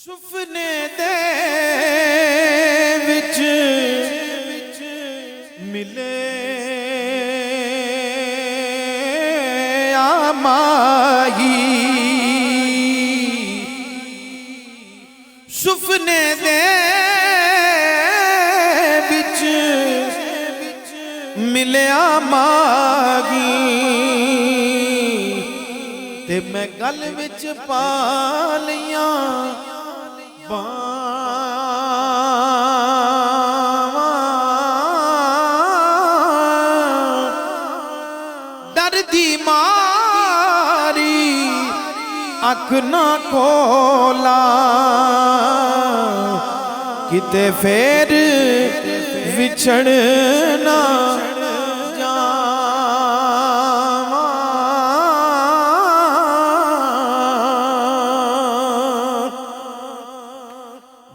ਸੁਪਨੇ ਦੇ ਵਿੱਚ ਮਿਲੇ ਆ ਮਾਹੀ, ਸੁਪਨੇ ਦੇ ਵਿੱਚ ਮਿਲਿਆ ਮਾਹੀ, ਤੇ ਮੈਂ ਗਲ ਵਿੱਚ ਪਾ ਲਈਆਂ ਡਰ ਦੀ ਮਾਰੀ ਅੱਖ ਨਾ ਖੋਲਾ, ਕਿਤੇ ਫੇਰ ਵਿਛੜਨਾ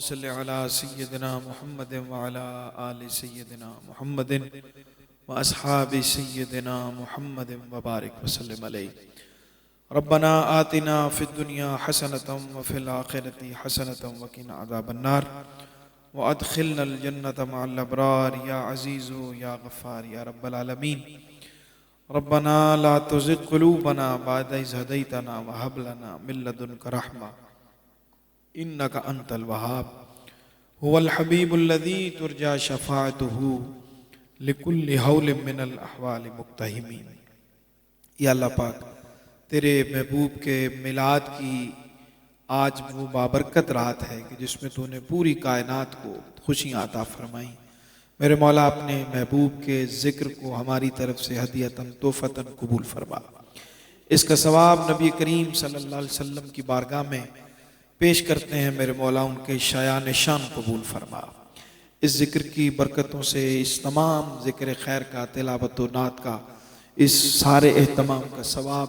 صل علی سیدنا محمد وعلی آل سیدنا محمد واصحاب سیدنا محمد وبارک وسلم علیہ. ربنا آتنا فی الدنیا حسنۃ وفی الآخرۃ حسنۃ وقنا عذاب النار وادخلنا الجنۃ مع الابرار یا عزیز یا غفار یا رب العالمین. ربنا لا تزغ قلوبنا بعد إذ هديتنا وهب لنا من لدنك رحمة إنك أنت الوهاب. هو الحبيب الذي ترجى شفاعته لكل هول من الأحوال مقتحمين. یا اللہ پاک تیرے محبوب کے میلاد کی آج وہ بابرکت رات ہے کہ جس میں تو نے پوری کائنات کو خوشیاں عطا فرمائیں. میرے مولا اپنے محبوب کے ذکر کو ہماری طرف سے ہدیتاً تحفتاً قبول فرما. اس کا ثواب نبی کریم صلی اللہ علیہ وسلم کی بارگاہ میں پیش کرتے ہیں. میرے مولا ان کے شایان شان قبول فرما. اس ذکر کی برکتوں سے اس تمام ذکر خیر کا، تلاوت و نعت کا، اس سارے اہتمام کا ثواب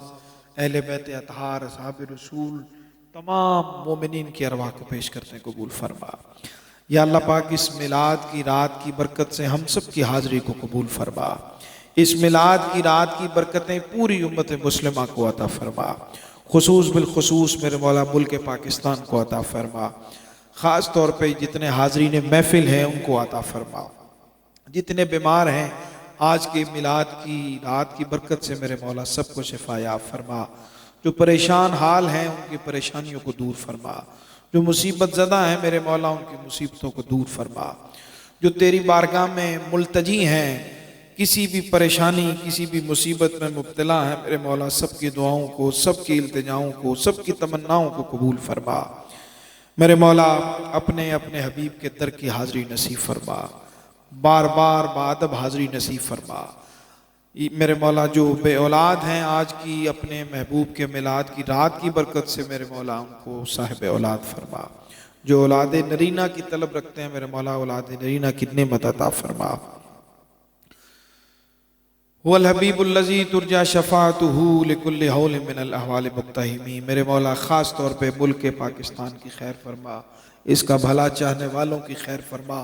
اہل بیت اطہار، اصحاب رسول، تمام مومنین کی ارواح کو پیش کرتے ہیں قبول فرما. یا اللہ پاک اس میلاد کی رات کی برکت سے ہم سب کی حاضری کو قبول فرما. اس میلاد کی رات کی برکتیں پوری امت مسلمہ کو عطا فرما. خصوص بالخصوص میرے مولا ملک پاکستان کو عطا فرما. خاص طور پہ جتنے حاضرین محفل ہیں ان کو عطا فرما. جتنے بیمار ہیں آج کے میلاد کی رات کی برکت سے میرے مولا سب کو شفا یاب فرما. جو پریشان حال ہیں ان کی پریشانیوں کو دور فرما. جو مصیبت زدہ ہیں میرے مولا ان کی مصیبتوں کو دور فرما. جو تیری بارگاہ میں ملتجی ہیں، کسی بھی پریشانی کسی بھی مصیبت میں مبتلا ہیں، میرے مولا سب کی دعاؤں کو، سب کی التجاؤں کو، سب کی تمناؤں کو قبول فرما. میرے مولا اپنے اپنے حبیب کے در کی حاضری نصیب فرما. بار بار بادب حاضری نصیب فرما. میرے مولا جو بے اولاد ہیں آج کی اپنے محبوب کے میلاد کی رات کی برکت سے میرے مولا ان کو صاحب اولاد فرما. جو اولاد نرینہ کی طلب رکھتے ہیں میرے مولا اولاد نرینہ کی نعمت عطا فرما. هو الحبیب الذی ترجى شفاعته لكل حول من الاحوال مقتحمین. میرے مولا خاص طور پہ ملک پاکستان کی خیر فرما. اس کا بھلا چاہنے والوں کی خیر فرما.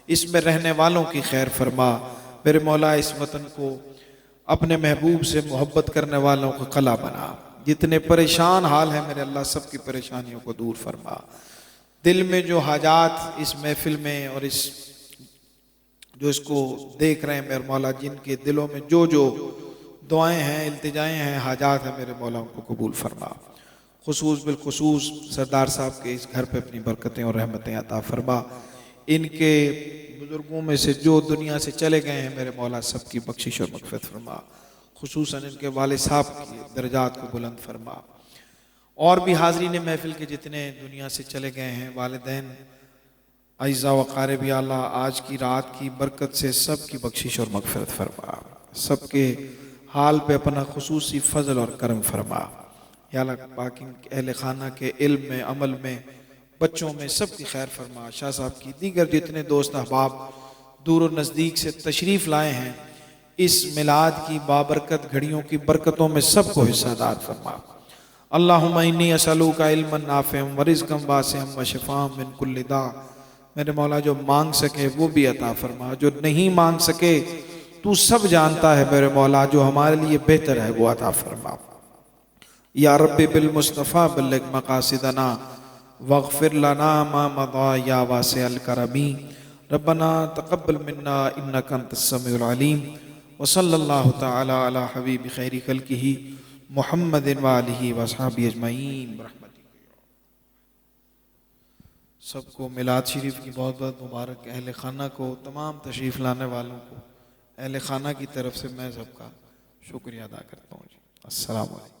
اس میں رہنے والوں کی خیر فرما. میرے مولا اس وطن کو اپنے محبوب سے محبت کرنے والوں کو قلعہ بنا. جتنے پریشان حال ہیں میرے اللہ سب کی پریشانیوں کو دور فرما. دل میں جو حاجات اس محفل میں اور جو اس کو دیکھ رہے ہیں میرے مولا، جن کے دلوں میں جو دعائیں ہیں، التجائیں ہیں، حاجات ہیں میرے مولا ان کو قبول فرما. خصوص بالخصوص سردار صاحب کے اس گھر پہ اپنی برکتیں اور رحمتیں عطا فرما. ان کے بزرگوں میں سے جو دنیا سے چلے گئے ہیں میرے مولا سب کی بخشش اور مغفرت فرما. خصوصاً ان کے والد صاحب کی درجات کو بلند فرما. اور بھی حاضرین محفل کے جتنے دنیا سے چلے گئے ہیں والدین، اعزاء و اقارب، یا اللہ آج کی رات کی برکت سے سب کی بخشش اور مغفرت فرما. سب کے حال پہ اپنا خصوصی فضل اور کرم فرما. یا اللہ پاک اہل خانہ کے علم میں، عمل میں، بچوں میں سب کی خیر فرما. شاہ صاحب کی دیگر جتنے دوست احباب دور و نزدیک سے تشریف لائے ہیں اس میلاد کی بابرکت گھڑیوں کی برکتوں میں سب کو حصہ دار فرما. اللہم انی اسألوک علما نافعا ورزقا واسعا وشفاء من کل داء. میرے مولا جو مانگ سکے وہ بھی عطا فرما. جو نہیں مانگ سکے تو سب جانتا ہے میرے مولا، جو ہمارے لیے بہتر ہے وہ عطا فرما. یا رب بالمصطفیٰ بلغ مقاصدنا واغفر لنا ما مضى یا واسع الکرم. ربنا تقبل منا انک انت السمیع العلیم. وصلی اللہ تعالی علی حبیب خیر خلقہ محمد وآلہ وصحبہ اجمعین برحمتک. سب کو میلاد شریف کی بہت بہت مبارک. اہل خانہ کو، تمام تشریف لانے والوں کو اہل خانہ کی طرف سے میں سب کا شکریہ ادا کرتا ہوں. السلام علیکم.